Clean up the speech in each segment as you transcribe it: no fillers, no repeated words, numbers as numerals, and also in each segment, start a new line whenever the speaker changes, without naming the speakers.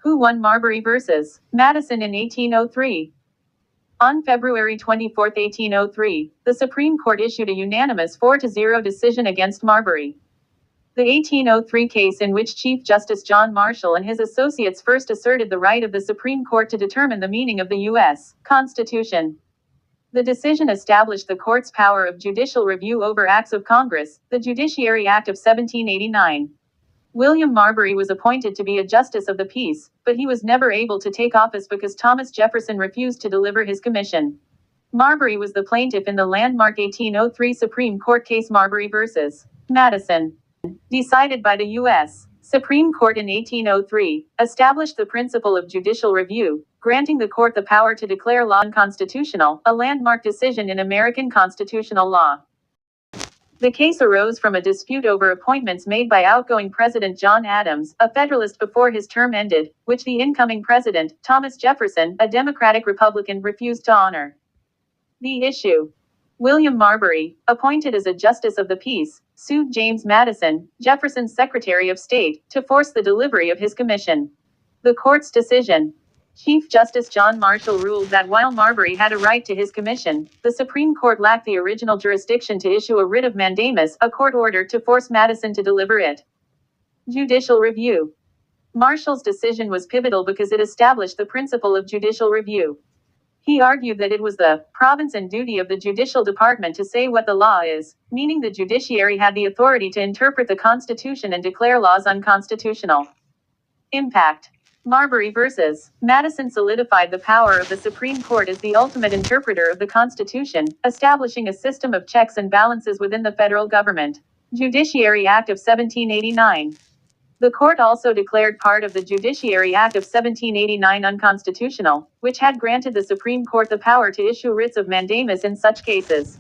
Who won Marbury versus Madison in 1803? On February 24, 1803, the Supreme Court issued a unanimous 4-0 decision against Marbury. The 1803 case in which Chief Justice John Marshall and his associates first asserted the right of the Supreme Court to determine the meaning of the U.S. Constitution. The decision established the court's power of judicial review over acts of Congress, the Judiciary Act of 1789. William Marbury was appointed to be a justice of the peace, but he was never able to take office because Thomas Jefferson refused to deliver his commission. Marbury was the plaintiff in the landmark 1803 Supreme Court case Marbury versus Madison. Decided by the U.S. Supreme Court in 1803, established the principle of judicial review, granting the court the power to declare law unconstitutional, a landmark decision in American constitutional law. The case arose from a dispute over appointments made by outgoing President John Adams, a Federalist before his term ended, which the incoming president, Thomas Jefferson, a Democratic Republican, refused to honor. The issue. William Marbury, appointed as a Justice of the Peace, sued James Madison, Jefferson's Secretary of State, to force the delivery of his commission. The court's decision. Chief Justice John Marshall ruled that while Marbury had a right to his commission, the Supreme Court lacked the original jurisdiction to issue a writ of mandamus, a court order to force Madison to deliver it. Judicial review. Marshall's decision was pivotal because it established the principle of judicial review. He argued that it was the province and duty of the judicial department to say what the law is, meaning the judiciary had the authority to interpret the Constitution and declare laws unconstitutional. Impact. Marbury versus Madison solidified the power of the Supreme Court as the ultimate interpreter of the Constitution, establishing a system of checks and balances within the federal government. Judiciary Act of 1789. The court also declared part of the Judiciary Act of 1789 unconstitutional, which had granted the Supreme Court the power to issue writs of mandamus in such cases.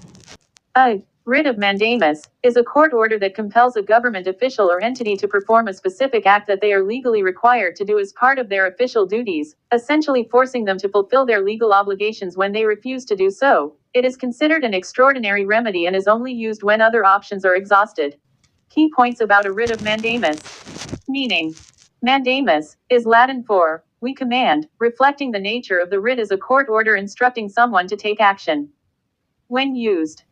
A writ of mandamus is a court order that compels a government official or entity to perform a specific act that they are legally required to do as part of their official duties, essentially forcing them to fulfill their legal obligations when they refuse to do so. It is considered an extraordinary remedy and is only used when other options are exhausted. Key points about a writ of mandamus. Meaning. Mandamus is Latin for we command, reflecting the nature of the writ as a court order instructing someone to take action. When used.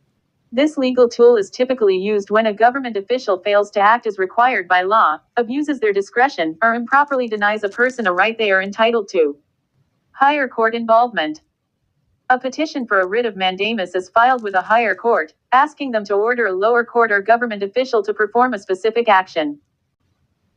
This legal tool is typically used when a government official fails to act as required by law, abuses their discretion, or improperly denies a person a right they are entitled to. Higher court involvement. A petition for a writ of mandamus is filed with a higher court, asking them to order a lower court or government official to perform a specific action.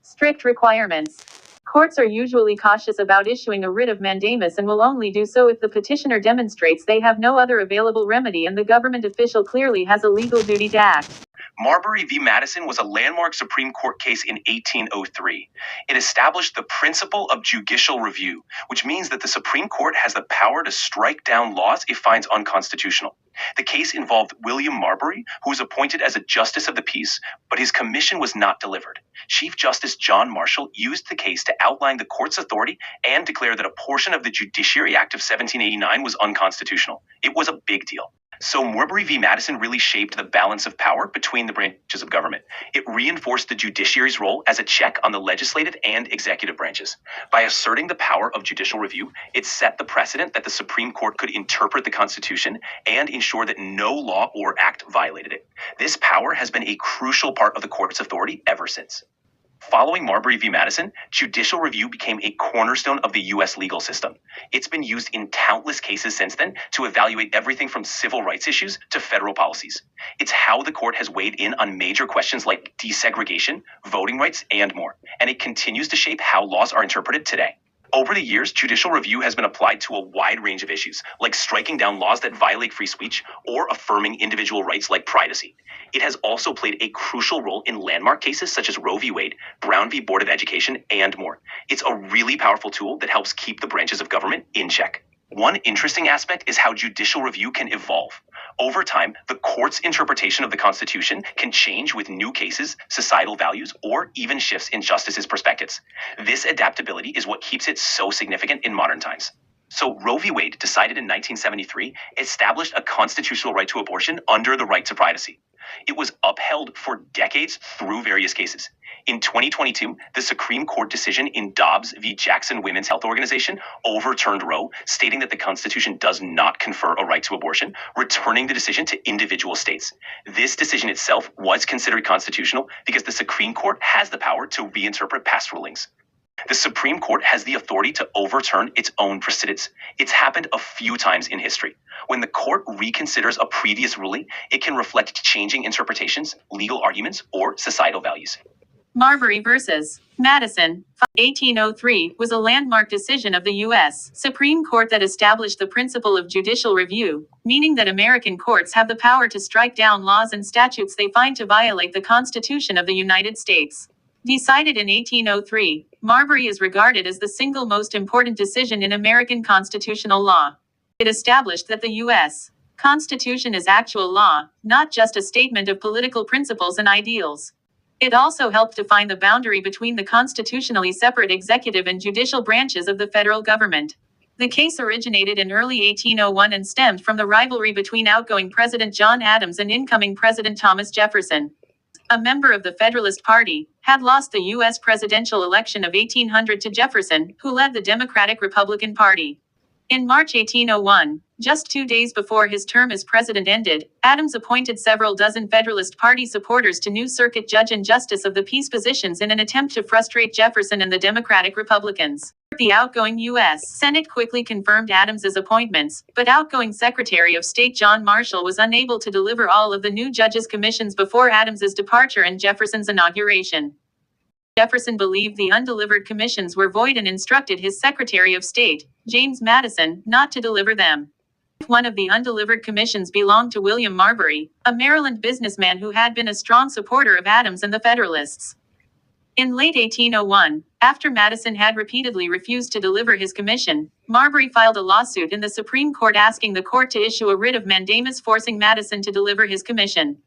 Strict requirements. Courts are usually cautious about issuing a writ of mandamus and will only do so if the petitioner demonstrates they have no other available remedy and the government official clearly has a legal duty to act.
Marbury v. Madison was a landmark Supreme Court case in 1803. It established the principle of judicial review, which means that the Supreme Court has the power to strike down laws it finds unconstitutional. The case involved William Marbury, who was appointed as a Justice of the Peace, but his commission was not delivered. Chief Justice John Marshall used the case to outline the court's authority and declare that a portion of the Judiciary Act of 1789 was unconstitutional. It was a big deal. So Marbury v. Madison really shaped the balance of power between the branches of government. It reinforced the judiciary's role as a check on the legislative and executive branches. By asserting the power of judicial review, it set the precedent that the Supreme Court could interpret the Constitution and ensure that no law or act violated it. This power has been a crucial part of the court's authority ever since. Following Marbury v. Madison, judicial review became a cornerstone of the U.S. legal system. It's been used in countless cases since then to evaluate everything from civil rights issues to federal policies. It's how the court has weighed in on major questions like desegregation, voting rights, and more. And it continues to shape how laws are interpreted today. Over the years, judicial review has been applied to a wide range of issues, like striking down laws that violate free speech or affirming individual rights like privacy. It has also played a crucial role in landmark cases such as Roe v. Wade, Brown v. Board of Education, and more. It's a really powerful tool that helps keep the branches of government in check. One interesting aspect is how judicial review can evolve. Over time, the court's interpretation of the Constitution can change with new cases, societal values, or even shifts in justices' perspectives. This adaptability is what keeps it so significant in modern times. So Roe v. Wade, decided in 1973, established a constitutional right to abortion under the right to privacy. It was upheld for decades through various cases. In 2022, the Supreme Court decision in Dobbs v. Jackson Women's Health Organization overturned Roe, stating that the Constitution does not confer a right to abortion, returning the decision to individual states. This decision itself was considered constitutional because the Supreme Court has the power to reinterpret past rulings. The Supreme Court has the authority to overturn its own precedents. It's happened a few times in history. When the court reconsiders a previous ruling, it can reflect changing interpretations, legal arguments, or societal values.
Marbury versus Madison, 1803, was a landmark decision of the U.S. Supreme Court that established the principle of judicial review, meaning that American courts have the power to strike down laws and statutes they find to violate the Constitution of the United States. Decided in 1803, Marbury is regarded as the single most important decision in American constitutional law. It established that the U.S. Constitution is actual law, not just a statement of political principles and ideals. It also helped define the boundary between the constitutionally separate executive and judicial branches of the federal government. The case originated in early 1801 and stemmed from the rivalry between outgoing President John Adams and incoming President Thomas Jefferson, a member of the Federalist Party, had lost the U.S. presidential election of 1800 to Jefferson, who led the Democratic-Republican Party. In March 1801, just 2 days before his term as president ended, Adams appointed several dozen Federalist Party supporters to new circuit judge and justice of the peace positions in an attempt to frustrate Jefferson and the Democratic Republicans. The outgoing U.S. Senate quickly confirmed Adams's appointments, but outgoing Secretary of State John Marshall was unable to deliver all of the new judges' commissions before Adams's departure and Jefferson's inauguration. Jefferson believed the undelivered commissions were void and instructed his Secretary of State, James Madison, not to deliver them. One of the undelivered commissions belonged to William Marbury, a Maryland businessman who had been a strong supporter of Adams and the Federalists. In late 1801, after Madison had repeatedly refused to deliver his commission, Marbury filed a lawsuit in the Supreme Court asking the court to issue a writ of mandamus forcing Madison to deliver his commission.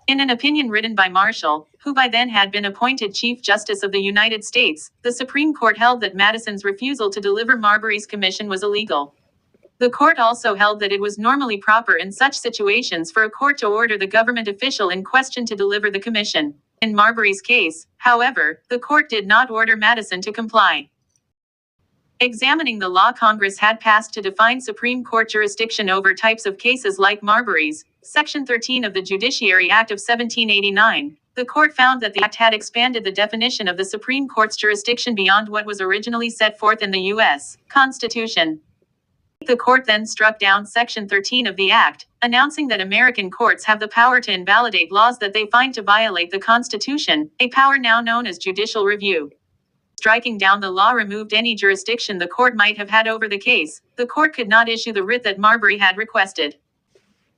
In an opinion written by Marshall, who by then had been appointed Chief Justice of the United States, the Supreme Court held that Madison's refusal to deliver Marbury's commission was illegal. The court also held that it was normally proper in such situations for a court to order the government official in question to deliver the commission. In Marbury's case, however, the court did not order Madison to comply. Examining the law Congress had passed to define Supreme Court jurisdiction over types of cases like Marbury's, Section 13 of the Judiciary Act of 1789, the court found that the act had expanded the definition of the Supreme Court's jurisdiction beyond what was originally set forth in the U.S. Constitution. The court then struck down Section 13 of the Act, announcing that American courts have the power to invalidate laws that they find to violate the Constitution, a power now known as judicial review. Striking down the law removed any jurisdiction the court might have had over the case. The court could not issue the writ that Marbury had requested.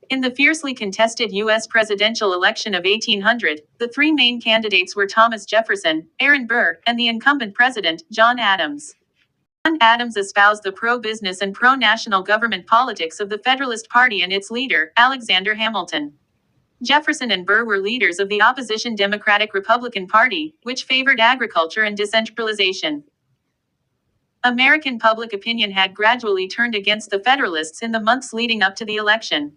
In the fiercely contested U.S. presidential election of 1800, the three main candidates were Thomas Jefferson, Aaron Burr, and the incumbent president, John Adams. John Adams espoused the pro-business and pro-national government politics of the Federalist Party and its leader, Alexander Hamilton. Jefferson and Burr were leaders of the opposition Democratic-Republican Party, which favored agriculture and decentralization. American public opinion had gradually turned against the Federalists in the months leading up to the election.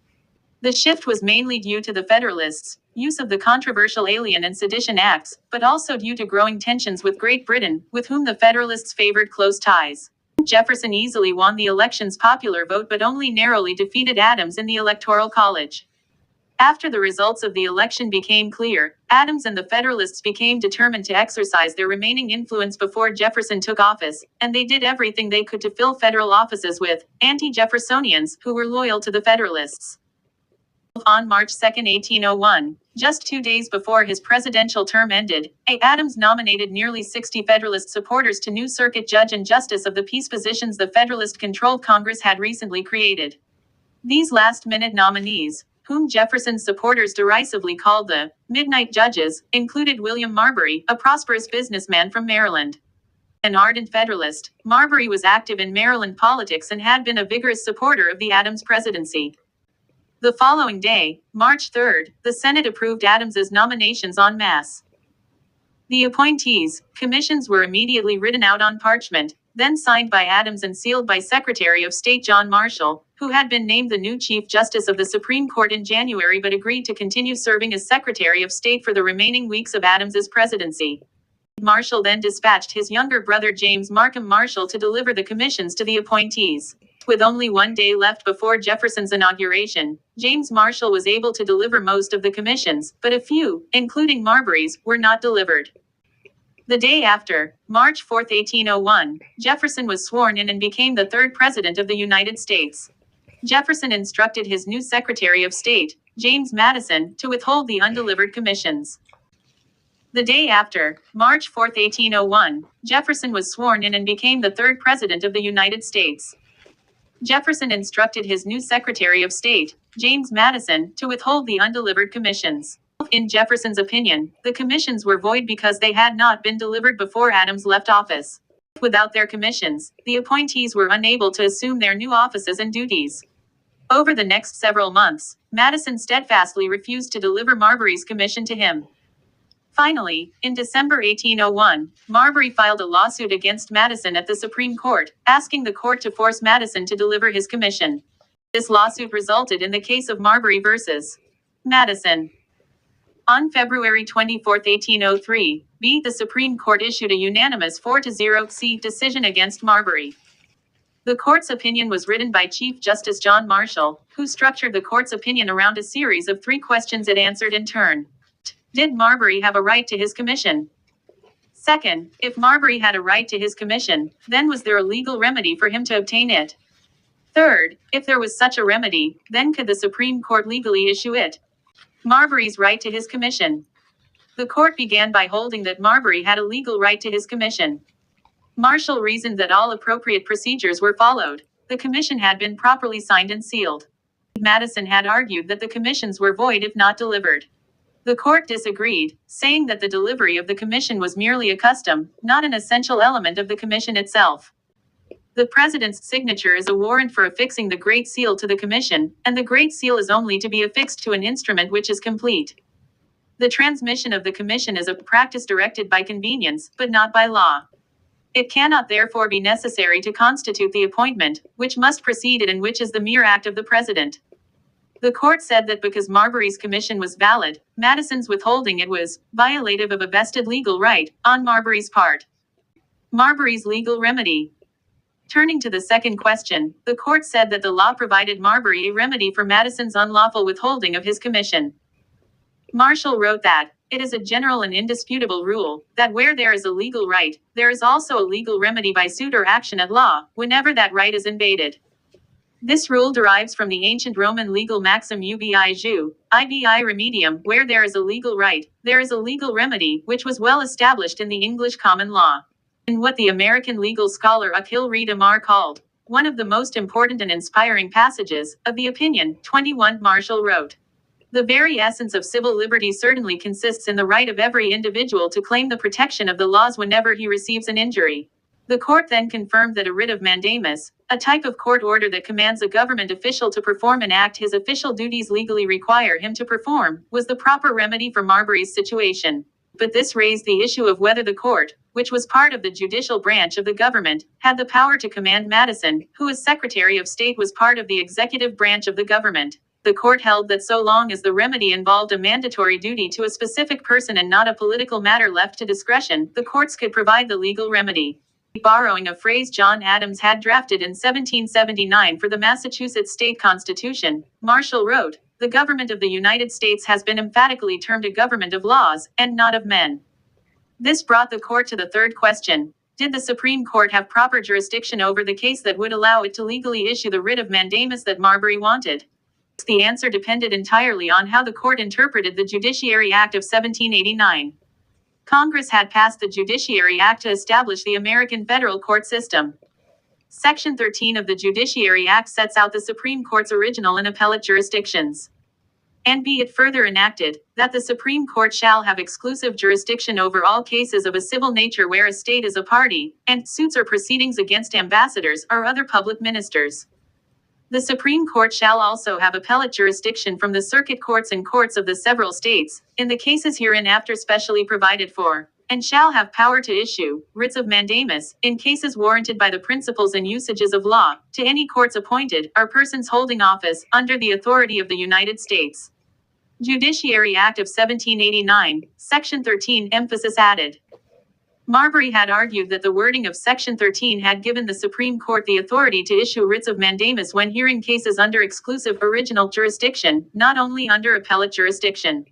The shift was mainly due to the Federalists' use of the controversial Alien and Sedition Acts, but also due to growing tensions with Great Britain, with whom the Federalists favored close ties. Jefferson easily won the election's popular vote but only narrowly defeated Adams in the Electoral College. After the results of the election became clear, Adams and the Federalists became determined to exercise their remaining influence before Jefferson took office, and they did everything they could to fill federal offices with anti-Jeffersonians who were loyal to the Federalists. On March 2, 1801, just 2 days before his presidential term ended, Adams nominated nearly 60 Federalist supporters to new circuit judge and justice of the peace positions the Federalist-controlled Congress had recently created. These last-minute nominees, whom Jefferson's supporters derisively called the Midnight Judges, included William Marbury, a prosperous businessman from Maryland. An ardent Federalist, Marbury was active in Maryland politics and had been a vigorous supporter of the Adams presidency. The following day, March 3, the Senate approved Adams's nominations en masse. The appointees' commissions were immediately written out on parchment, then signed by Adams and sealed by Secretary of State John Marshall, who had been named the new Chief Justice of the Supreme Court in January but agreed to continue serving as Secretary of State for the remaining weeks of Adams's presidency. Marshall then dispatched his younger brother James Markham Marshall to deliver the commissions to the appointees. With only 1 day left before Jefferson's inauguration, James Marshall was able to deliver most of the commissions, but a few, including Marbury's, were not delivered. The day after, March 4, 1801, Jefferson was sworn in and became the third president of the United States. Jefferson instructed his new Secretary of State, James Madison, to withhold the undelivered commissions. The day after, March 4, 1801, Jefferson was sworn in and became the third president of the United States. Jefferson instructed his new Secretary of State, James Madison, to withhold the undelivered commissions. In Jefferson's opinion, the commissions were void because they had not been delivered before Adams left office. Without their commissions, the appointees were unable to assume their new offices and duties. Over the next several months, Madison steadfastly refused to deliver Marbury's commission to him. Finally, in December 1801, Marbury filed a lawsuit against Madison at the Supreme Court, asking the court to force Madison to deliver his commission. This lawsuit resulted in the case of Marbury versus Madison. On February 24, 1803, the Supreme Court issued a unanimous 4-0 decision against Marbury. The court's opinion was written by Chief Justice John Marshall, who structured the court's opinion around a series of 3 questions it answered in turn. Did Marbury have a right to his commission? Second, if Marbury had a right to his commission, then was there a legal remedy for him to obtain it? Third, if there was such a remedy, then could the Supreme Court legally issue it? Marbury's right to his commission. The court began by holding that Marbury had a legal right to his commission. Marshall reasoned that all appropriate procedures were followed. The commission had been properly signed and sealed. Madison had argued that the commissions were void if not delivered. The court disagreed, saying that the delivery of the commission was merely a custom, not an essential element of the commission itself. The president's signature is a warrant for affixing the Great Seal to the commission, and the Great Seal is only to be affixed to an instrument which is complete. The transmission of the commission is a practice directed by convenience, but not by law. It cannot therefore be necessary to constitute the appointment, which must precede it and which is the mere act of the president. The court said that because Marbury's commission was valid, Madison's withholding it was violative of a vested legal right on Marbury's part. Marbury's legal remedy. Turning to the second question, the court said that the law provided Marbury a remedy for Madison's unlawful withholding of his commission. Marshall wrote that, "It is a general and indisputable rule, that where there is a legal right, there is also a legal remedy by suit or action at law, whenever that right is invaded." This rule derives from the ancient Roman legal maxim ubi jus, ibi remedium, where there is a legal right, there is a legal remedy, which was well established in the English common law. In what the American legal scholar Akhil Reed Amar called one of the most important and inspiring passages of the opinion, 21, Marshall wrote, "The very essence of civil liberty certainly consists in the right of every individual to claim the protection of the laws whenever he receives an injury." The court then confirmed that a writ of mandamus, a type of court order that commands a government official to perform an act his official duties legally require him to perform, was the proper remedy for Marbury's situation. But this raised the issue of whether the court, which was part of the judicial branch of the government, had the power to command Madison, who as Secretary of State was part of the executive branch of the government. The court held that so long as the remedy involved a mandatory duty to a specific person and not a political matter left to discretion, the courts could provide the legal remedy. Borrowing a phrase John Adams had drafted in 1779 for the Massachusetts state constitution, Marshall wrote, "The government of the United States has been emphatically termed a government of laws, and not of men." This brought the court to the third question. Did the Supreme Court have proper jurisdiction over the case that would allow it to legally issue the writ of mandamus that Marbury wanted? The answer depended entirely on how the court interpreted the Judiciary Act of 1789. Congress had passed the Judiciary Act to establish the American federal court system. Section 13 of the Judiciary Act sets out the Supreme Court's original and appellate jurisdictions. And be it further enacted, that the Supreme Court shall have exclusive jurisdiction over all cases of a civil nature where a state is a party, and suits or proceedings against ambassadors or other public ministers. The Supreme Court shall also have appellate jurisdiction from the circuit courts and courts of the several states, in the cases hereinafter specially provided for. and shall have power to issue writs of mandamus in cases warranted by the principles and usages of law to any courts appointed or persons holding office under the authority of the United States. Judiciary Act of 1789, Section 13, emphasis added. Marbury had argued that the wording of Section 13 had given the Supreme Court the authority to issue writs of mandamus when hearing cases under exclusive original jurisdiction, not only under appellate jurisdiction.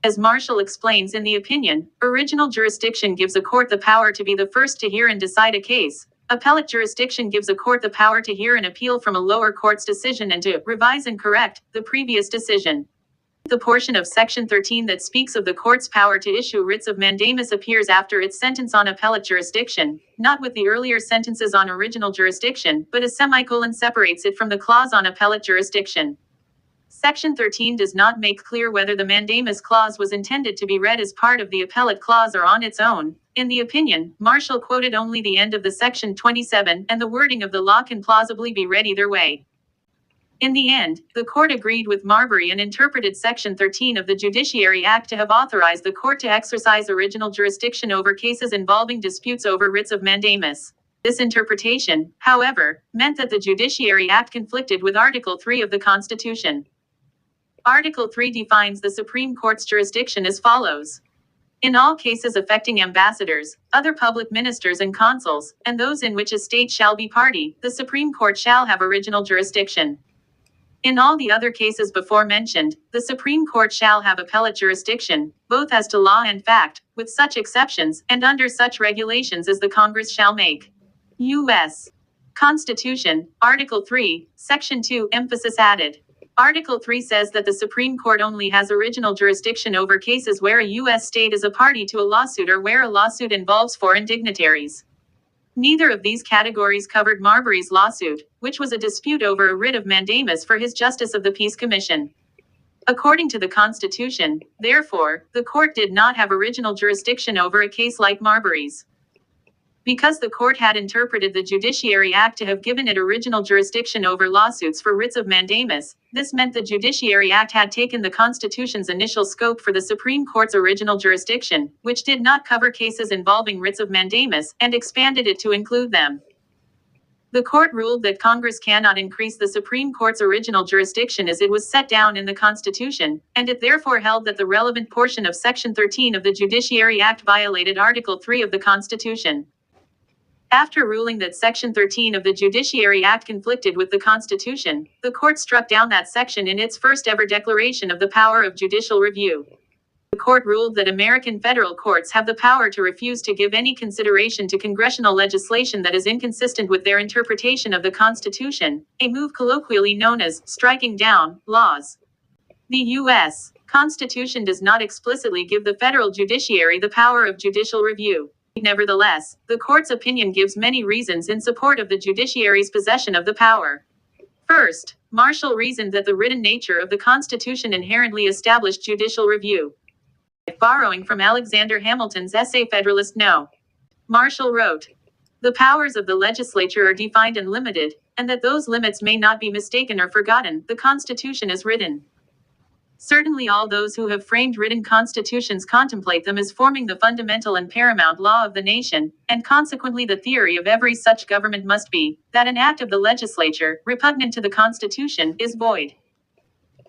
As Marshall explains in the opinion, original jurisdiction gives a court the power to be the first to hear and decide a case. Appellate jurisdiction gives a court the power to hear an appeal from a lower court's decision and to revise and correct the previous decision. The portion of Section 13 that speaks of the court's power to issue writs of mandamus appears after its sentence on appellate jurisdiction, not with the earlier sentences on original jurisdiction, but a semicolon separates it from the clause on appellate jurisdiction. Section 13 does not make clear whether the mandamus clause was intended to be read as part of the appellate clause or on its own. In the opinion, Marshall quoted only the end of the Section 27, and the wording of the law can plausibly be read either way. In the end, the court agreed with Marbury and interpreted Section 13 of the Judiciary Act to have authorized the court to exercise original jurisdiction over cases involving disputes over writs of mandamus. This interpretation, however, meant that the Judiciary Act conflicted with Article 3 of the Constitution. Article 3 defines the Supreme Court's jurisdiction as follows. In all cases affecting ambassadors, other public ministers and consuls, and those in which a state shall be party, the Supreme Court shall have original jurisdiction. In all the other cases before mentioned, the Supreme Court shall have appellate jurisdiction, both as to law and fact, with such exceptions, and under such regulations as the Congress shall make. U.S. Constitution, Article 3, Section 2, emphasis added. Article 3 says that the Supreme Court only has original jurisdiction over cases where a U.S. state is a party to a lawsuit or where a lawsuit involves foreign dignitaries. Neither of these categories covered Marbury's lawsuit, which was a dispute over a writ of mandamus for his Justice of the Peace Commission. According to the Constitution, therefore, the court did not have original jurisdiction over a case like Marbury's. Because the court had interpreted the Judiciary Act to have given it original jurisdiction over lawsuits for writs of mandamus, this meant the Judiciary Act had taken the Constitution's initial scope for the Supreme Court's original jurisdiction, which did not cover cases involving writs of mandamus, and expanded it to include them. The court ruled that Congress cannot increase the Supreme Court's original jurisdiction as it was set down in the Constitution, and it therefore held that the relevant portion of Section 13 of the Judiciary Act violated Article 3 of the Constitution. After ruling that Section 13 of the Judiciary Act conflicted with the Constitution, the court struck down that section in its first-ever declaration of the power of judicial review. The court ruled that American federal courts have the power to refuse to give any consideration to congressional legislation that is inconsistent with their interpretation of the Constitution, a move colloquially known as striking down laws. The U.S. Constitution does not explicitly give the federal judiciary the power of judicial review. Nevertheless, the court's opinion gives many reasons in support of the judiciary's possession of the power. First, Marshall reasoned that the written nature of the Constitution inherently established judicial review. Borrowing from Alexander Hamilton's essay Federalist No. Marshall wrote, "The powers of the legislature are defined and limited, and that those limits may not be mistaken or forgotten, the Constitution is written." Certainly all those who have framed written constitutions contemplate them as forming the fundamental and paramount law of the nation, and consequently the theory of every such government must be, that an act of the legislature, repugnant to the Constitution, is void.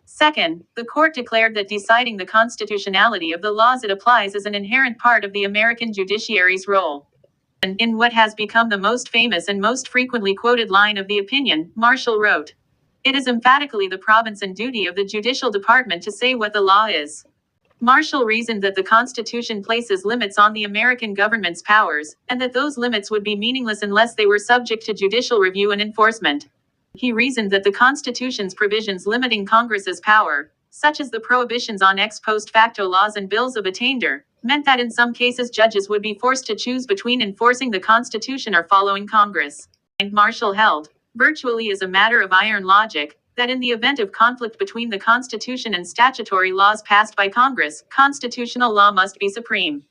Second, the court declared that deciding the constitutionality of the laws it applies is an inherent part of the American judiciary's role. And in what has become the most famous and most frequently quoted line of the opinion, Marshall wrote, "It is emphatically the province and duty of the judicial department to say what the law is." Marshall reasoned that the Constitution places limits on the American government's powers, and that those limits would be meaningless unless they were subject to judicial review and enforcement. He reasoned that the Constitution's provisions limiting Congress's power, such as the prohibitions on ex post facto laws and bills of attainder, meant that in some cases judges would be forced to choose between enforcing the Constitution or following Congress. And Marshall held, virtually as a matter of iron logic, that in the event of conflict between the Constitution and statutory laws passed by Congress, constitutional law must be supreme.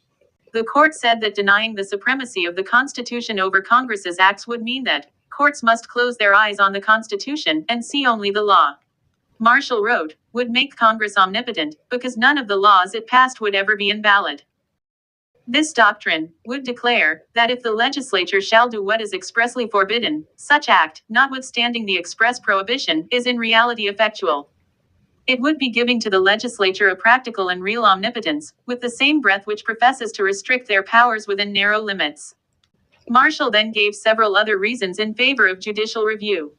The court said that denying the supremacy of the Constitution over Congress's acts would mean that courts must close their eyes on the Constitution and see only the law. Marshall wrote, would make Congress omnipotent, because none of the laws it passed would ever be invalid. This doctrine would declare that if the legislature shall do what is expressly forbidden, such act, notwithstanding the express prohibition, is in reality effectual. It would be giving to the legislature a practical and real omnipotence, with the same breath which professes to restrict their powers within narrow limits. Marshall then gave several other reasons in favor of judicial review.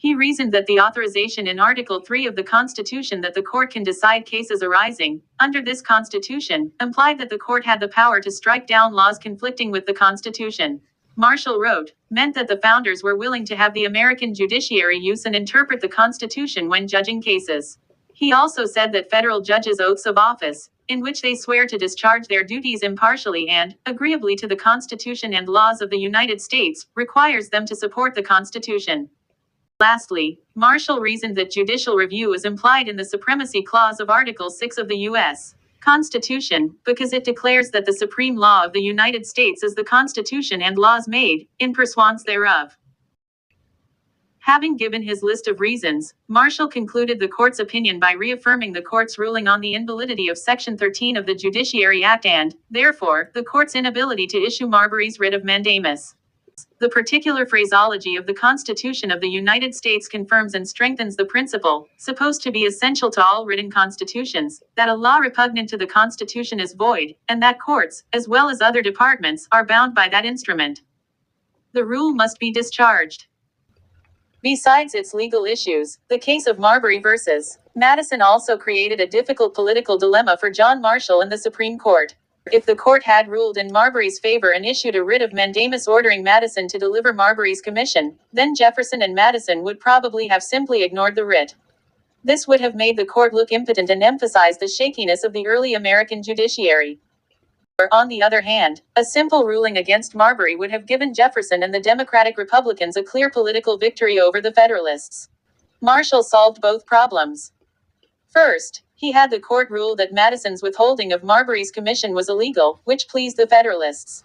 He reasoned that the authorization in Article 3 of the Constitution that the court can decide cases arising under this Constitution implied that the court had the power to strike down laws conflicting with the Constitution. Marshall wrote, meant that the founders were willing to have the American judiciary use and interpret the Constitution when judging cases. He also said that federal judges' oaths of office, in which they swear to discharge their duties impartially and agreeably to the Constitution and laws of the United States, requires them to support the Constitution. Lastly, Marshall reasoned that judicial review is implied in the Supremacy Clause of Article 6 of the U.S. Constitution, because it declares that the supreme law of the United States is the Constitution and laws made in pursuance thereof. Having given his list of reasons, Marshall concluded the court's opinion by reaffirming the court's ruling on the invalidity of Section 13 of the Judiciary Act and, therefore, the court's inability to issue Marbury's writ of mandamus. The particular phraseology of the Constitution of the United States confirms and strengthens the principle, supposed to be essential to all written constitutions, that a law repugnant to the Constitution is void, and that courts, as well as other departments, are bound by that instrument. The rule must be discharged. Besides its legal issues, the case of Marbury versus Madison also created a difficult political dilemma for John Marshall and the Supreme Court. If the court had ruled in Marbury's favor and issued a writ of mandamus ordering Madison to deliver Marbury's commission, then Jefferson and Madison would probably have simply ignored the writ. This would have made the court look impotent and emphasized the shakiness of the early American judiciary. On the other hand, a simple ruling against Marbury would have given Jefferson and the Democratic Republicans a clear political victory over the Federalists. Marshall solved both problems. First, he had the court rule that Madison's withholding of Marbury's commission was illegal, which pleased the Federalists.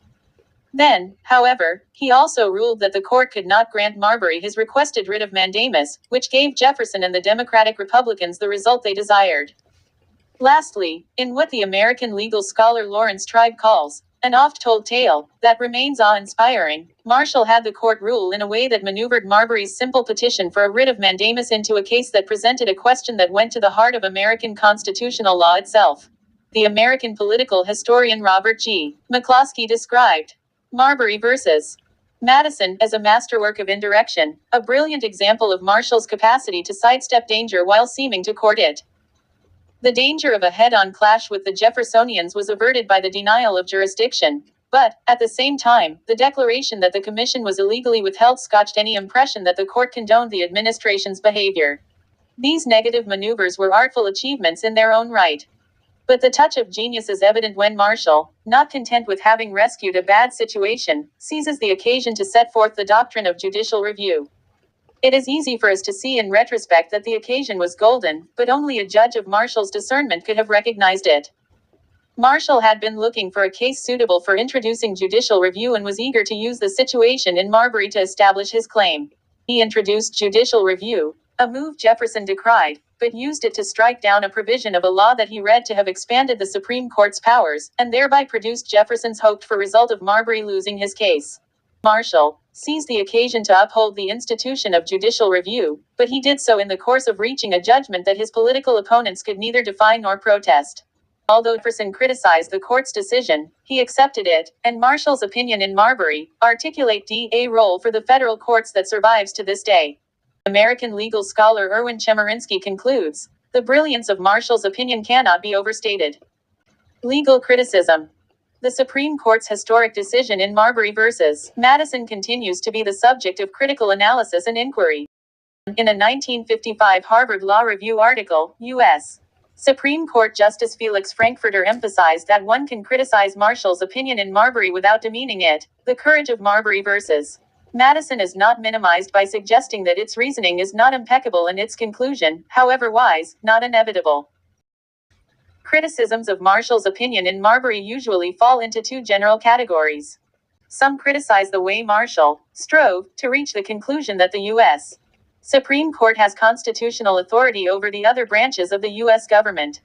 Then, however, he also ruled that the court could not grant Marbury his requested writ of mandamus, which gave Jefferson and the Democratic Republicans the result they desired. Lastly, in what the American legal scholar Lawrence Tribe calls an oft-told tale that remains awe-inspiring, Marshall had the court rule in a way that maneuvered Marbury's simple petition for a writ of mandamus into a case that presented a question that went to the heart of American constitutional law itself. The American political historian Robert G. McCloskey described Marbury versus Madison as a masterwork of indirection, a brilliant example of Marshall's capacity to sidestep danger while seeming to court it. The danger of a head-on clash with the Jeffersonians was averted by the denial of jurisdiction, but, at the same time, the declaration that the commission was illegally withheld scotched any impression that the court condoned the administration's behavior. These negative maneuvers were artful achievements in their own right. But the touch of genius is evident when Marshall, not content with having rescued a bad situation, seizes the occasion to set forth the doctrine of judicial review. It is easy for us to see in retrospect that the occasion was golden, but only a judge of Marshall's discernment could have recognized it. Marshall had been looking for a case suitable for introducing judicial review and was eager to use the situation in Marbury to establish his claim. He introduced judicial review, a move Jefferson decried, but used it to strike down a provision of a law that he read to have expanded the Supreme Court's powers, and thereby produced Jefferson's hoped-for result of Marbury losing his case. Marshall seized the occasion to uphold the institution of judicial review, but he did so in the course of reaching a judgment that his political opponents could neither defy nor protest. Although Jefferson criticized the court's decision, he accepted it, and Marshall's opinion in Marbury articulate a role for the federal courts that survives to this day. American legal scholar Erwin Chemerinsky concludes, the brilliance of Marshall's opinion cannot be overstated. Legal criticism. The Supreme Court's historic decision in Marbury versus Madison continues to be the subject of critical analysis and inquiry. In a 1955 Harvard Law Review article, U.S. Supreme Court Justice Felix Frankfurter emphasized that one can criticize Marshall's opinion in Marbury without demeaning it. The courage of Marbury versus Madison is not minimized by suggesting that its reasoning is not impeccable and its conclusion, however wise, not inevitable. Criticisms of Marshall's opinion in Marbury usually fall into two general categories. Some criticize the way Marshall strove to reach the conclusion that the U.S. Supreme Court has constitutional authority over the other branches of the U.S. government.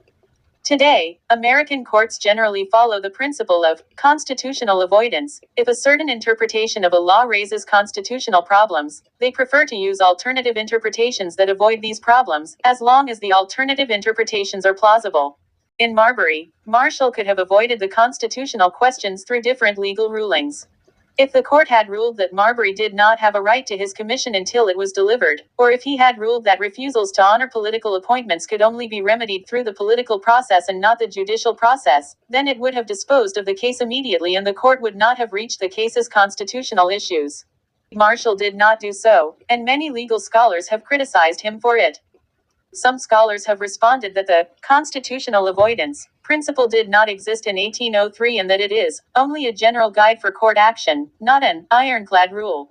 Today, American courts generally follow the principle of constitutional avoidance. If a certain interpretation of a law raises constitutional problems, they prefer to use alternative interpretations that avoid these problems, as long as the alternative interpretations are plausible. In Marbury, Marshall could have avoided the constitutional questions through different legal rulings. If the court had ruled that Marbury did not have a right to his commission until it was delivered, or if he had ruled that refusals to honor political appointments could only be remedied through the political process and not the judicial process, then it would have disposed of the case immediately and the court would not have reached the case's constitutional issues. Marshall did not do so, and many legal scholars have criticized him for it. Some scholars have responded that the constitutional avoidance principle did not exist in 1803 and that it is only a general guide for court action, not an ironclad rule.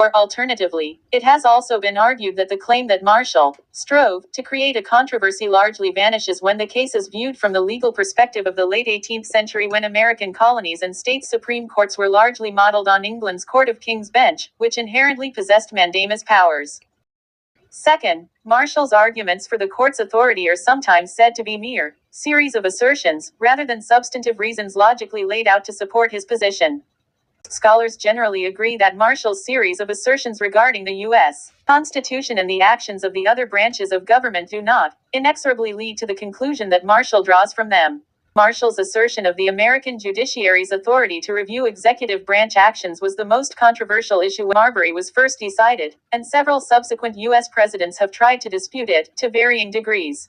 Or alternatively, it has also been argued that the claim that Marshall strove to create a controversy largely vanishes when the case is viewed from the legal perspective of the late 18th century, when American colonies and states' supreme courts were largely modeled on England's Court of King's Bench, which inherently possessed mandamus powers. Second, Marshall's arguments for the court's authority are sometimes said to be mere series of assertions, rather than substantive reasons logically laid out to support his position. Scholars generally agree that Marshall's series of assertions regarding the U.S. Constitution and the actions of the other branches of government do not inexorably lead to the conclusion that Marshall draws from them. Marshall's assertion of the American judiciary's authority to review executive branch actions was the most controversial issue when Marbury was first decided, and several subsequent U.S. presidents have tried to dispute it, to varying degrees.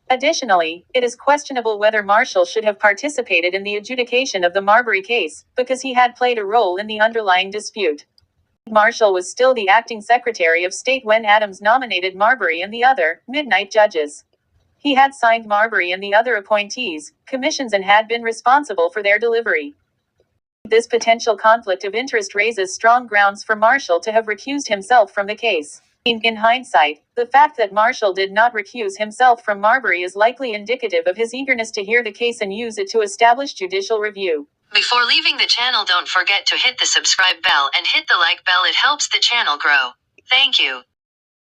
Additionally, it is questionable whether Marshall should have participated in the adjudication of the Marbury case, because he had played a role in the underlying dispute. Marshall was still the acting Secretary of State when Adams nominated Marbury and the other midnight judges. He had signed Marbury and the other appointees' commissions and had been responsible for their delivery. This potential conflict of interest raises strong grounds for Marshall to have recused himself from the case. In hindsight, the fact that Marshall did not recuse himself from Marbury is likely indicative of his eagerness to hear the case and use it to establish judicial review.
Before leaving the channel, don't forget to hit the subscribe bell and hit the like bell. It helps the channel grow. Thank you.